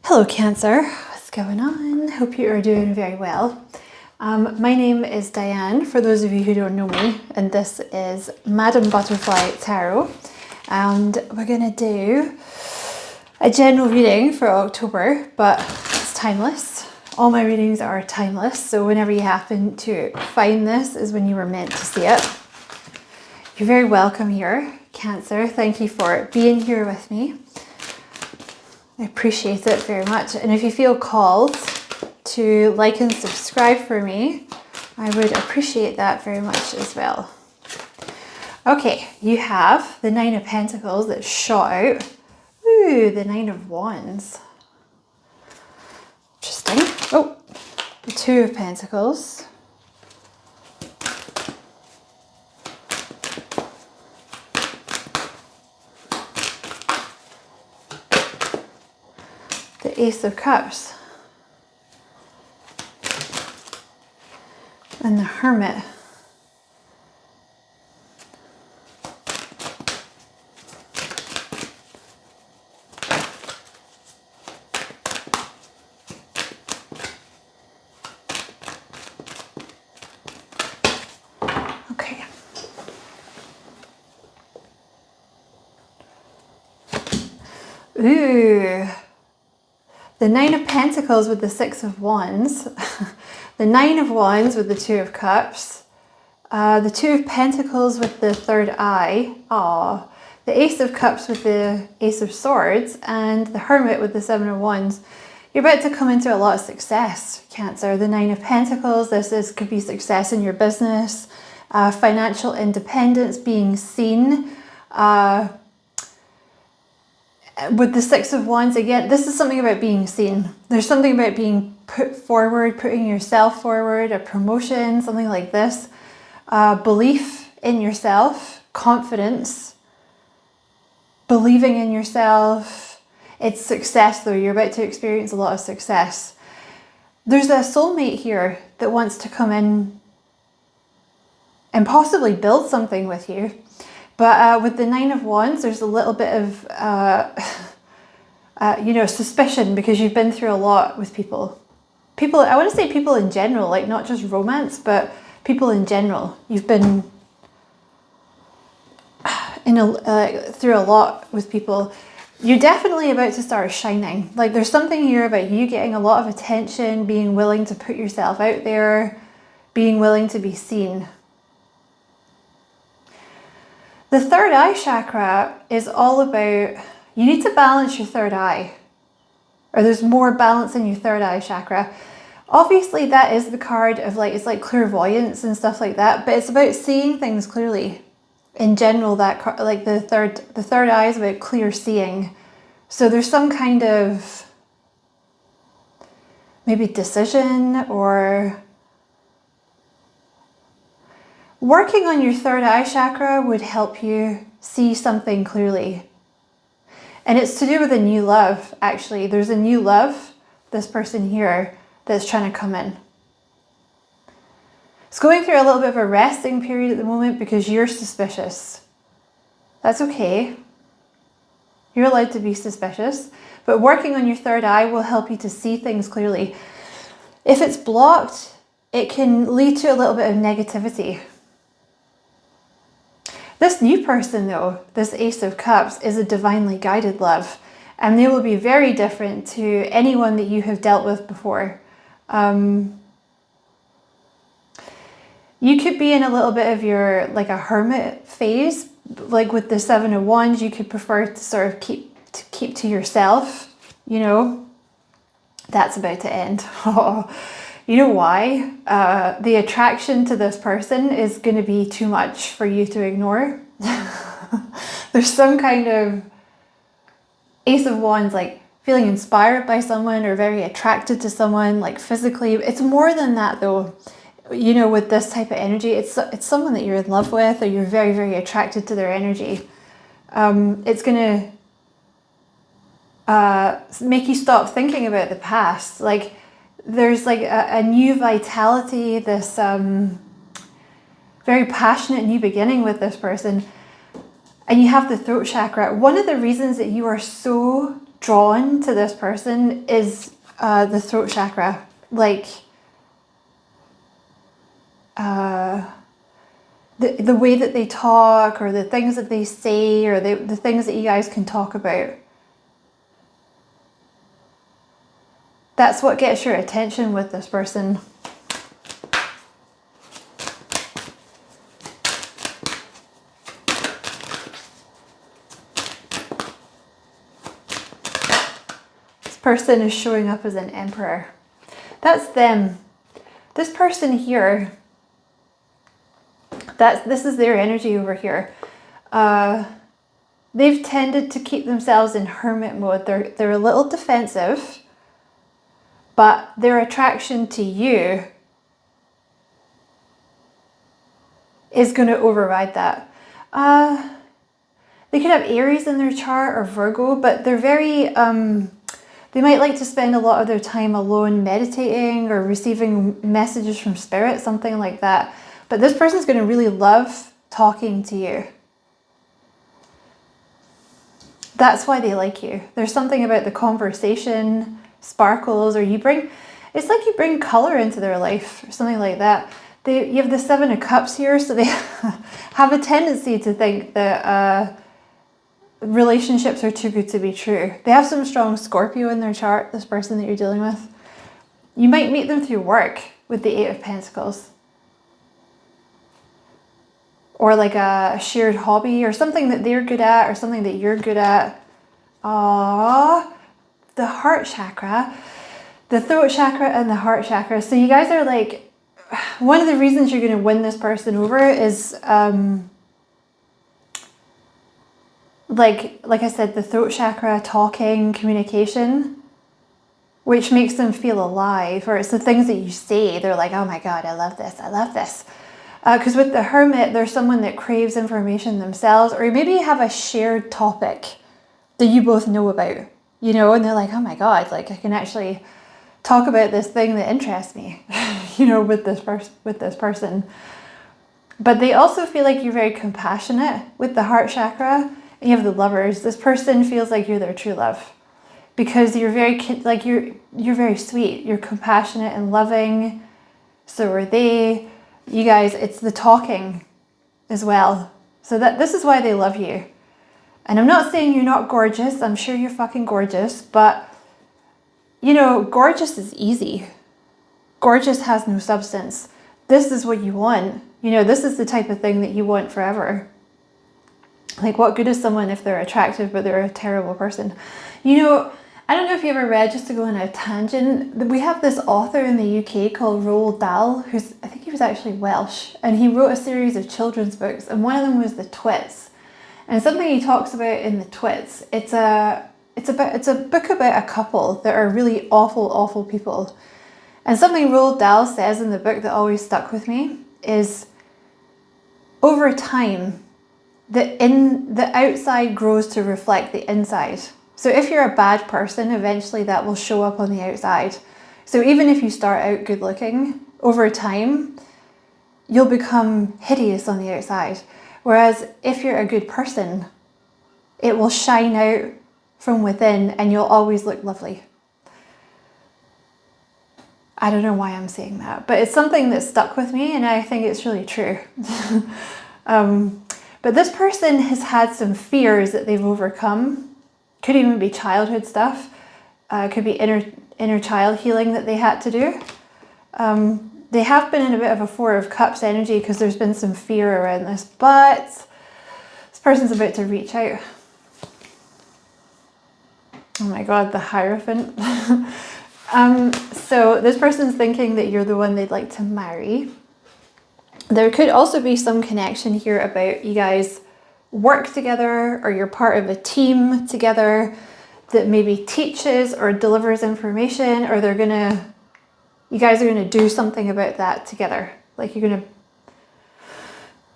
Hello Cancer, what's going on? Hope you are doing very well. My name is Diane, for those of you who don't know me, and this is Madam Butterfly Tarot, and we're going to do a general reading for October, but it's timeless. All my readings are timeless, so whenever you happen to find this is when you were meant to see it. You're very welcome here, Cancer. Thank you for being here with me. I appreciate it very much. And if you feel called to like and subscribe for me, I would appreciate that very much as well. Okay, you have the Nine of Pentacles that shot out. Ooh, the Nine of Wands. Interesting. Oh, the Two of Pentacles. The Ace of Cups. And the Hermit. Okay. Ooh. The Nine of Pentacles with the Six of Wands, the Nine of Wands with the Two of Cups, the Two of Pentacles with the Third Eye, the Ace of Cups with the Ace of Swords, and the Hermit with the Seven of Wands. You're about to come into a lot of success, Cancer. The Nine of Pentacles, could be success in your business, financial independence, being seen. With the Six of Wands, again, this is something about being seen. There's something about being put forward, putting yourself forward, a promotion, something like this. Belief in yourself, confidence, believing in yourself. It's success though. You're about to experience a lot of success. There's a soulmate here that wants to come in and possibly build something with you. But with the Nine of Wands, there's a little bit of, suspicion because you've been through a lot with people. I want to say people in general, like not just romance, but people in general. You've been through a lot with people. You're definitely about to start shining. Like there's something here about you getting a lot of attention, being willing to put yourself out there, being willing to be seen. The third eye chakra is all about, you need to balance your third eye, or there's more balance in your third eye chakra. Obviously that is the card of it's like clairvoyance and stuff like that, but it's about seeing things clearly. In general, that the third eye is about clear seeing. So there's some kind of maybe decision or working on your third eye chakra would help you see something clearly. And it's to do with a new love, actually. There's a new love, this person here, that's trying to come in. It's going through a little bit of a resting period at the moment because you're suspicious. That's okay. You're allowed to be suspicious. But working on your third eye will help you to see things clearly. If it's blocked, it can lead to a little bit of negativity. This new person though, this Ace of Cups, is a divinely guided love, and they will be very different to anyone that you have dealt with before. You could be in a little bit of your, a hermit phase, like with the Seven of Wands. You could prefer to sort of keep to yourself, that's about to end. You know why? The attraction to this person is going to be too much for you to ignore. There's some kind of Ace of Wands, like feeling inspired by someone or very attracted to someone, like physically. It's more than that though. With this type of energy, it's someone that you're in love with or you're very, very attracted to their energy. It's going to make you stop thinking about the past. There's a new vitality, this very passionate new beginning with this person. And you have the throat chakra. One of the reasons that you are so drawn to this person is the throat chakra. Like the way that they talk, or the things that they say, or the things that you guys can talk about. That's what gets your attention with this person. This person is showing up as an emperor. That's them. This person here, this is their energy over here. They've tended to keep themselves in hermit mode. They're a little defensive, but their attraction to you is going to override that. They could have Aries in their chart or Virgo, but they're very, they might like to spend a lot of their time alone meditating or receiving messages from spirit, something like that. But this person's going to really love talking to you. That's why they like you. There's something about the conversation sparkles, or it's like you bring color into their life, or something like that. You have the 7 of Cups here, so they have a tendency to think that relationships are too good to be true. They have some strong Scorpio in their chart, this person that you're dealing with. You might meet them through work with the 8 of Pentacles. Or like a shared hobby, or something that they're good at, or something that you're good at. The heart chakra, the throat chakra and the heart chakra. So you guys are like, one of the reasons you're going to win this person over is, like I said, the throat chakra, talking, communication, which makes them feel alive. Or it's the things that you say. They're like, oh my God, I love this. I love this. Because with the hermit, there's someone that craves information themselves, or maybe you have a shared topic that you both know about, you know, and they're like, oh my God, like I can actually talk about this thing that interests me, you know, with this person. But they also feel like you're very compassionate with the heart chakra, and you have the Lovers. This person feels like you're their true love because you're very, like you're very sweet, you're compassionate and loving. So are they. You guys, it's the talking as well. So this is why they love you. And I'm not saying you're not gorgeous. I'm sure you're fucking gorgeous. But, you know, gorgeous is easy. Gorgeous has no substance. This is what you want. You know, this is the type of thing that you want forever. Like, what good is someone if they're attractive but they're a terrible person? You know, I don't know if you ever read, just to go on a tangent, we have this author in the UK called Roald Dahl, I think he was actually Welsh, and he wrote a series of children's books, and one of them was The Twits. And something he talks about in The Twits, it's a book about a couple that are really awful, awful people. And something Roald Dahl says in the book that always stuck with me is, over time, the outside grows to reflect the inside. So if you're a bad person, eventually that will show up on the outside. So even if you start out good looking, over time, you'll become hideous on the outside. Whereas if you're a good person, it will shine out from within and you'll always look lovely. I don't know why I'm saying that, but it's something that stuck with me and I think it's really true. But this person has had some fears that they've overcome. Could even be childhood stuff. Could be inner child healing that they had to do. They have been in a bit of a 4 of Cups energy because there's been some fear around this, but this person's about to reach out. Oh my God, the Hierophant. So this person's thinking that you're the one they'd like to marry. There could also be some connection here about you guys work together, or you're part of a team together that maybe teaches or delivers information, or you guys are gonna do something about that together. Like you're gonna,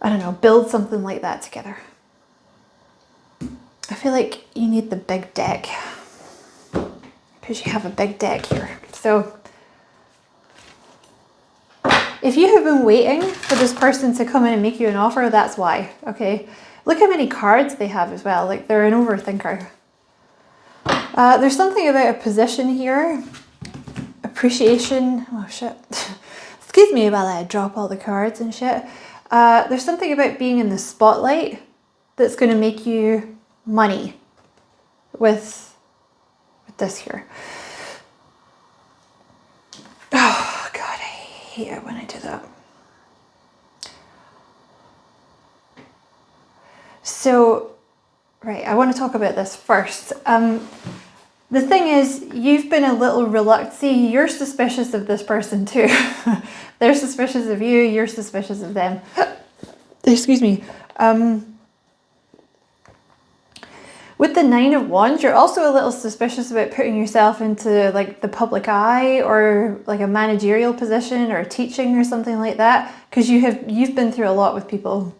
I don't know, build something like that together. I feel like you need the big deck because you have a big deck here. So if you have been waiting for this person to come in and make you an offer, that's why, okay? Look how many cards they have as well. Like they're an overthinker. There's something about a position here. Appreciation. Oh shit. Excuse me while I drop all the cards and shit. There's something about being in the spotlight that's going to make you money with this here. Oh God, I hate it when I do that. So, right, I want to talk about this first. The thing is, you've been a little reluctant. You're suspicious of this person too. They're suspicious of you, you're suspicious of them. Excuse me. With the 9 of Wands, you're also a little suspicious about putting yourself into like the public eye or like a managerial position or teaching or something like that, because you've been through a lot with people.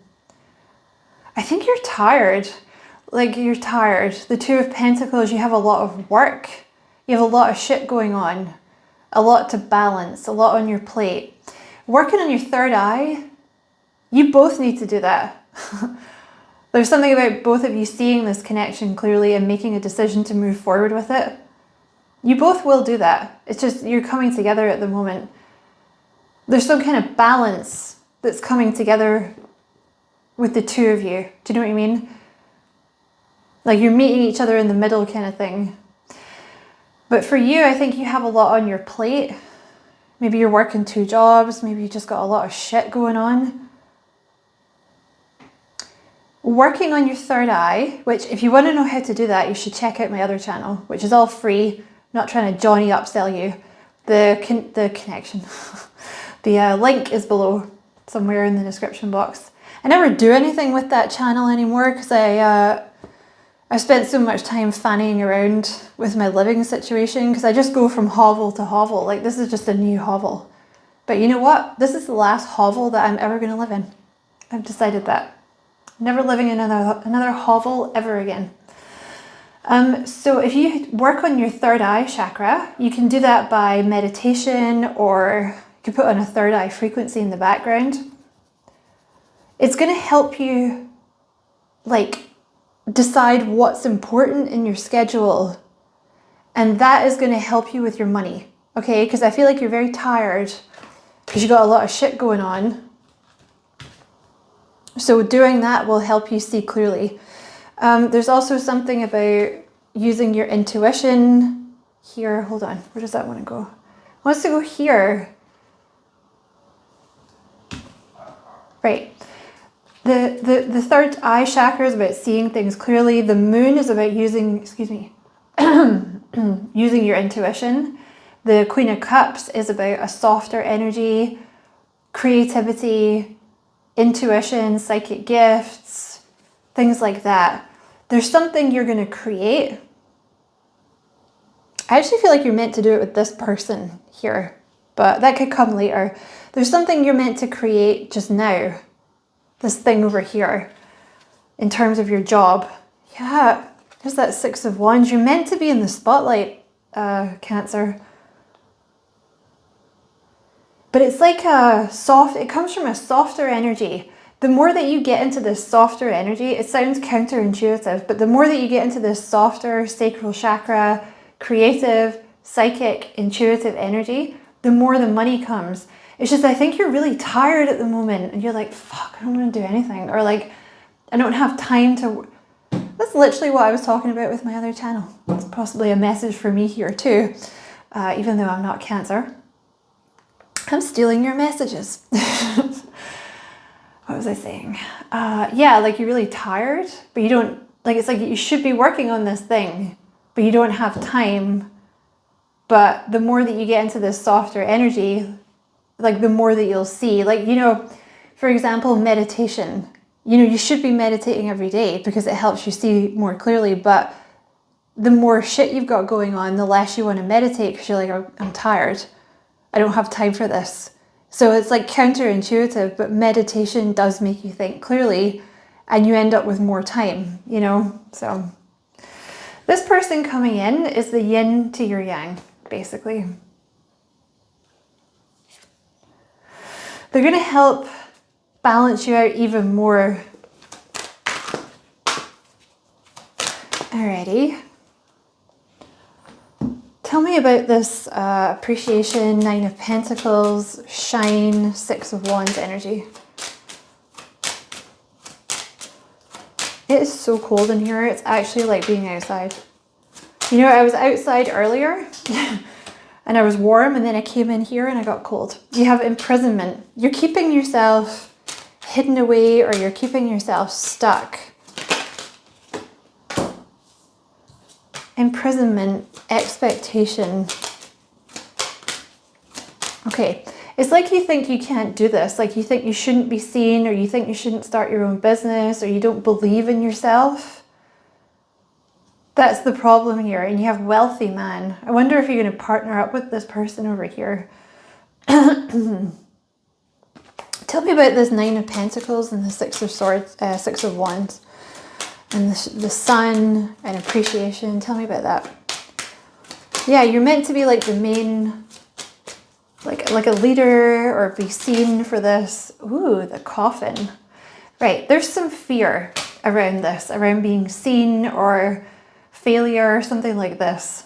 I think you're tired. Like you're tired. The 2 of Pentacles, you have a lot of work. You have a lot of shit going on. A lot to balance, a lot on your plate. Working on your third eye, you both need to do that. There's something about both of you seeing this connection clearly and making a decision to move forward with it. You both will do that. It's just you're coming together at the moment. There's some kind of balance that's coming together with the 2 of you. Do you know what I mean? Like you're meeting each other in the middle kind of thing. But for you, I think you have a lot on your plate. Maybe you're working 2 jobs. Maybe you just got a lot of shit going on. Working on your third eye, which if you want to know how to do that, you should check out my other channel, which is all free. I'm not trying to Johnny upsell you. The connection. The link is below somewhere in the description box. I never do anything with that channel anymore because I've spent so much time fanning around with my living situation because I just go from hovel to hovel. Like this is just a new hovel. But you know what? This is the last hovel that I'm ever going to live in. I've decided that. Never living in another hovel ever again. So if you work on your third eye chakra, you can do that by meditation, or you can put on a third eye frequency in the background. It's going to help you like decide what's important in your schedule, and that is going to help you with your money. Okay, because I feel like you're very tired because you got a lot of shit going on. So doing that will help you see clearly. There's also something about using your intuition here. Hold on, where does that want to go? It wants to go here. Right. The third eye chakra is about seeing things clearly. The moon is about using, excuse me, using your intuition. The Queen of Cups is about a softer energy, creativity, intuition, psychic gifts, things like that. There's something you're going to create. I actually feel like you're meant to do it with this person here, but that could come later. There's something you're meant to create just now. This thing over here in terms of your job. Yeah, there's that 6 of Wands. You're meant to be in the spotlight, Cancer. But it's like it comes from a softer energy. The more that you get into this softer energy, it sounds counterintuitive, but the more that you get into this softer sacral chakra, creative, psychic, intuitive energy, the more the money comes. It's just, I think you're really tired at the moment and you're like, fuck, I don't want to do anything. Or like, I don't have time to... That's literally what I was talking about with my other channel. It's possibly a message for me here too, even though I'm not Cancer. I'm stealing your messages. What was I saying? Yeah, like you're really tired, but you don't, like it's like you should be working on this thing, but you don't have time. But the more that you get into this softer energy, like the more that you'll see. Like, you know, for example, meditation. You know, you should be meditating every day because it helps you see more clearly, but the more shit you've got going on, the less you want to meditate because you're like, oh, I'm tired. I don't have time for this. So it's like counterintuitive, but meditation does make you think clearly and you end up with more time, you know? So this person coming in is the yin to your yang, basically. They're going to help balance you out even more. Alrighty. Tell me about this appreciation, Nine of Pentacles, shine, Six of Wands energy. It is so cold in here. It's actually like being outside. You know, I was outside earlier and I was warm, and then I came in here and I got cold. You have imprisonment. You're keeping yourself hidden away, or you're keeping yourself stuck. Imprisonment, expectation. Okay, it's like you think you can't do this, like you think you shouldn't be seen, or you think you shouldn't start your own business, or you don't believe in yourself. That's the problem here. And you have wealthy man. I wonder if you're going to partner up with this person over here. Tell me about this Nine of Pentacles and the Six of Swords, Six of Wands, and the Sun and appreciation. Tell me about that. Yeah, you're meant to be like the main, like a leader, or be seen for this. Ooh, the Coffin. Right, there's some fear around this, around being seen or failure or something like this.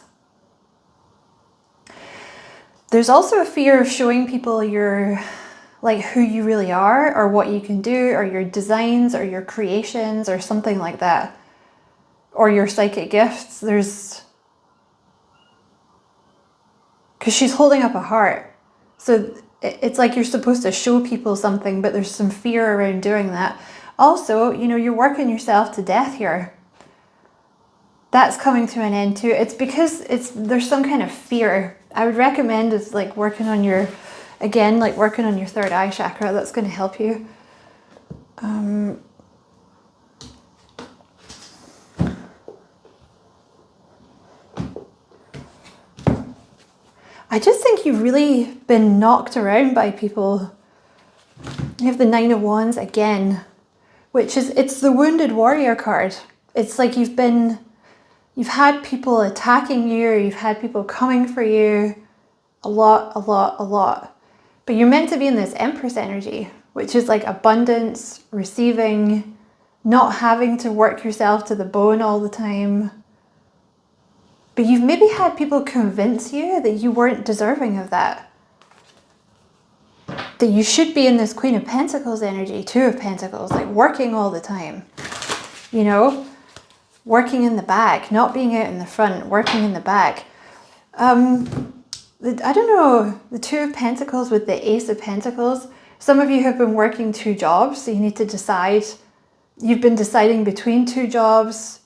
There's also a fear of showing people your, like, who you really are, or what you can do, or your designs, or your creations, or something like that, or your psychic gifts. There's, because she's holding up a heart, so it's like you're supposed to show people something, but there's some fear around doing that. Also, you know, you're working yourself to death here. That's coming to an end too. It's because there's some kind of fear. I would recommend is like working on your, again, like working on your third eye chakra. That's going to help you. I just think you've really been knocked around by people. You have the Nine of Wands again, which is, it's the Wounded Warrior card. It's like you've had people attacking you, or you've had people coming for you a lot. But you're meant to be in this Empress energy, which is like abundance, receiving, not having to work yourself to the bone all the time. But you've maybe had people convince you that you weren't deserving of that. That you should be in this Queen of Pentacles energy, Two of Pentacles, like working all the time. You know? Working in the back, not being out in the front, working in the back. I don't know, the Two of Pentacles with the Ace of Pentacles. Some of you have been working two jobs, so you need to decide. You've been deciding between two jobs.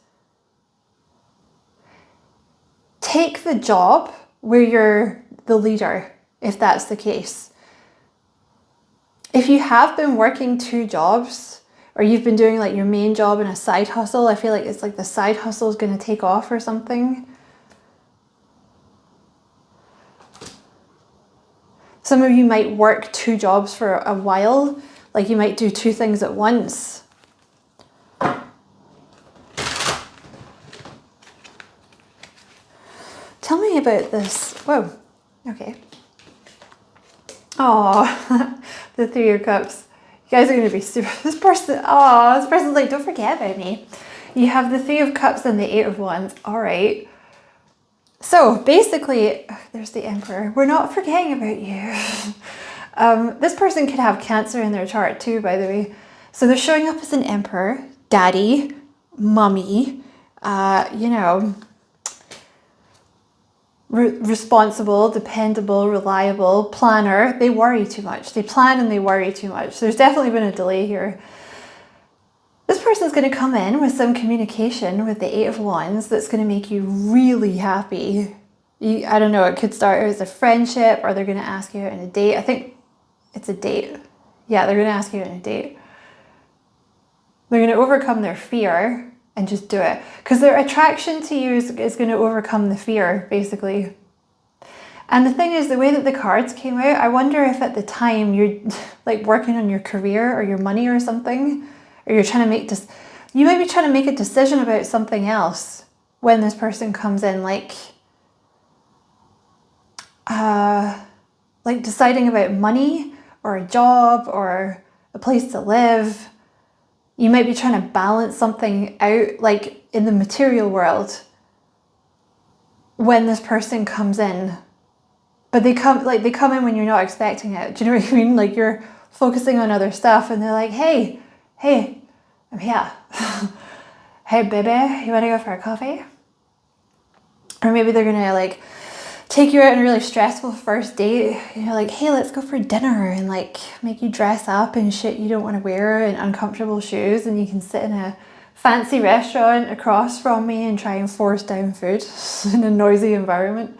Take the job where you're the leader, if that's the case. If you have been working two jobs, or you've been doing like your main job and a side hustle, I feel like it's like the side hustle is going to take off or something. Some of you might work two jobs for a while, like you might do two things at once. Tell me about this. Whoa, okay. Oh, the Three of Cups. You guys are going to be super, this person's like, don't forget about me. You have the Three of Cups and the Eight of Wands. All right. So basically, there's the Emperor. We're not forgetting about you. This person could have Cancer in their chart too, by the way. So they're showing up as an Emperor, daddy, mummy, you know, responsible, dependable, reliable, planner. They worry too much. They plan and they worry too much. There's definitely been a delay here. This person's going to come in with some communication with the Eight of Wands that's going to make you really happy. I don't know, it could start as a friendship, or they're going to ask you out on a date. I think it's a date. Yeah, they're going to ask you out on a date. They're going to overcome their fear and just do it. Because their attraction to you is going to overcome the fear, basically. And the thing is, the way that the cards came out, I wonder if at the time you're like working on your career or your money or something, or you're trying to make this, you might be trying to make a decision about something else when this person comes in, like deciding about money or a job or a place to live. You might be trying to balance something out, like in the material world. when this person comes in, but they come in when you're not expecting it. Do you know what I mean? Like you're focusing on other stuff and they're like, hey, I'm here. Hey baby, you want to go for a coffee? Or maybe they're gonna like take you out on a really stressful first date. You're like, hey, let's go for dinner, and like make you dress up in shit you don't want to wear and uncomfortable shoes, and you can sit in a fancy restaurant across from me and try and force down food in a noisy environment.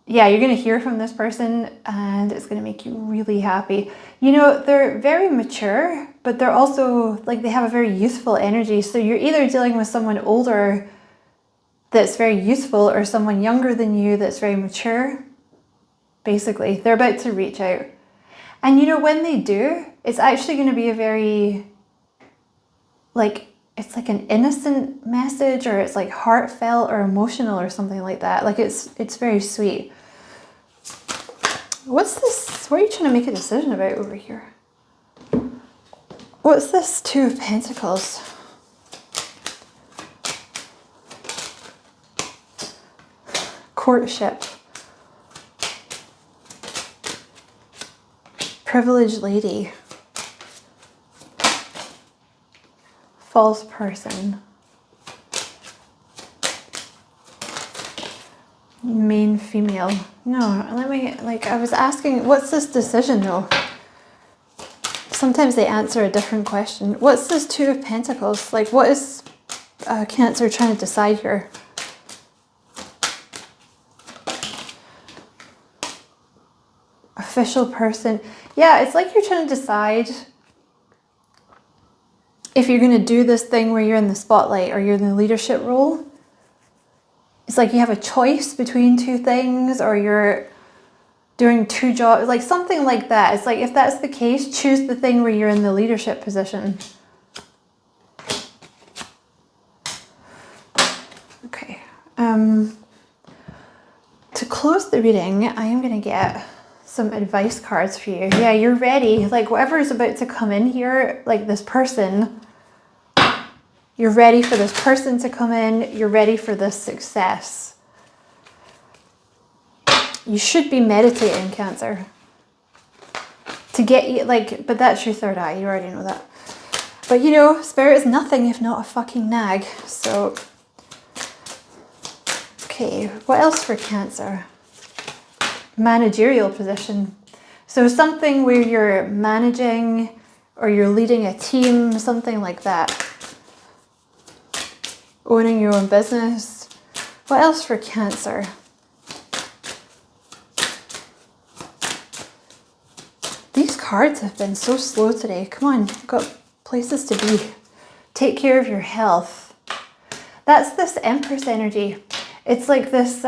Yeah, you're going to hear from this person and it's going to make you really happy. You know, they're very mature, but they're also like, they have a very youthful energy. So you're either dealing with someone older that's very youthful or someone younger than you that's very mature. Basically, they're about to reach out. And you know, when they do, it's actually going to be a very, like, it's like an innocent message, or it's like heartfelt or emotional or something like that. Like it's very sweet. What's this? What are you trying to make a decision about over here? What's this Two of Pentacles? Courtship. Privileged lady. False person. Main female. No, let me, like, I was asking, what's this decision though? Sometimes they answer a different question. What's this Two of Pentacles? Like, what is Cancer trying to decide here? Official person. Yeah, it's like you're trying to decide if you're going to do this thing where you're in the spotlight or you're in the leadership role. It's like you have a choice between two things, or you're doing two jobs, like something like that. It's like, if that's the case, choose the thing where you're in the leadership position. Okay. To close the reading, I am going to get some advice cards for you. Yeah, you're ready. Like whatever is about to come in here, like this person, you're ready for this person to come in. You're ready for this success. You should be meditating, Cancer. To get you, like, but that's your third eye. You already know that. But you know, Spirit is nothing if not a fucking nag. So, okay, what else for Cancer? Managerial position. So something where you're managing or you're leading a team, something like that. Owning your own business. What else for Cancer? These cards have been so slow today. Come on, you've got places to be. Take care of your health. That's this Empress energy. It's like this,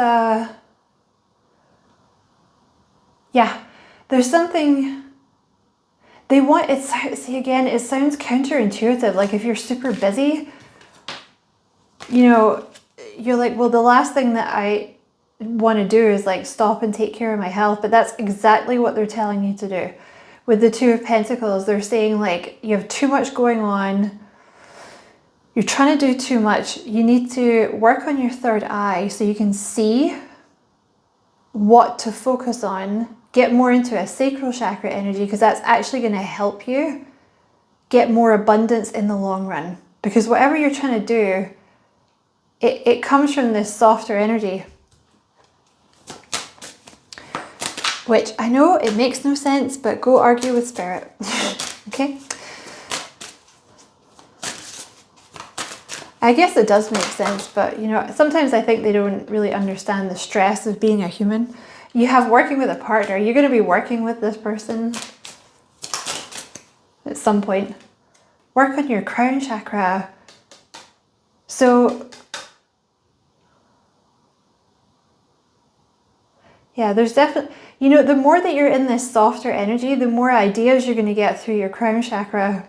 yeah, there's something they want. It's, see again, it sounds counterintuitive. Like if you're super busy, you know, you're like, well, the last thing that I want to do is like stop and take care of my health. But that's exactly what they're telling you to do. With the Two of Pentacles, they're saying like you have too much going on. You're trying to do too much. You need to work on your third eye so you can see what to focus on. Get more into a sacral chakra energy, because that's actually going to help you get more abundance in the long run. Because whatever you're trying to do, it comes from this softer energy. Which I know it makes no sense, but go argue with Spirit. Okay? I guess it does make sense, but you know, sometimes I think they don't really understand the stress of being a human. You have working with a partner. You're going to be working with this person at some point. Work on your crown chakra. So, yeah, there's definitely, you know, the more that you're in this softer energy, the more ideas you're going to get through your crown chakra,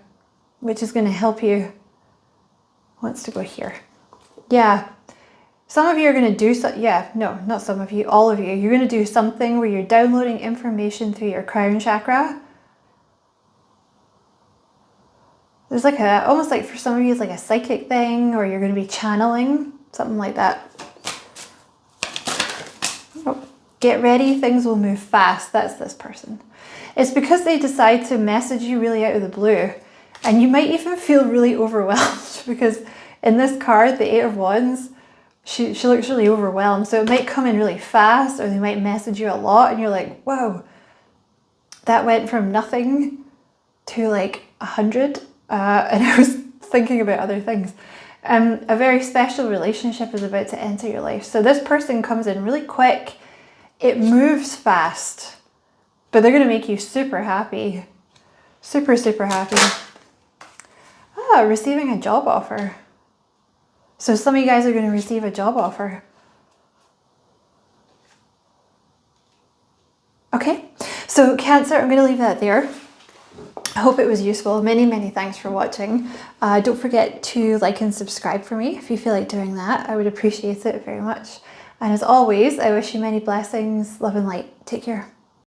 which is going to help you. Wants to go here. Yeah. Some of you are going to do so. Yeah, no, not some of you, all of you. You're going to do something where you're downloading information through your crown chakra. There's like almost like for some of you, it's like a psychic thing, or you're going to be channeling, something like that. Get ready, things will move fast. That's this person. It's because they decide to message you really out of the blue, and you might even feel really overwhelmed because in this card, the Eight of Wands, she looks really overwhelmed. So it might come in really fast, or they might message you a lot and you're like, whoa, that went from nothing to like 100. And I was thinking about other things. A very special relationship is about to enter your life. So this person comes in really quick. It moves fast, but they're going to make you super happy. Super, super happy. Receiving a job offer. So some of you guys are going to receive a job offer. Okay, so Cancer, I'm going to leave that there. I hope it was useful. Many, many thanks for watching. Don't forget to like and subscribe for me if you feel like doing that. I would appreciate it very much. And as always, I wish you many blessings, love and light. Take care.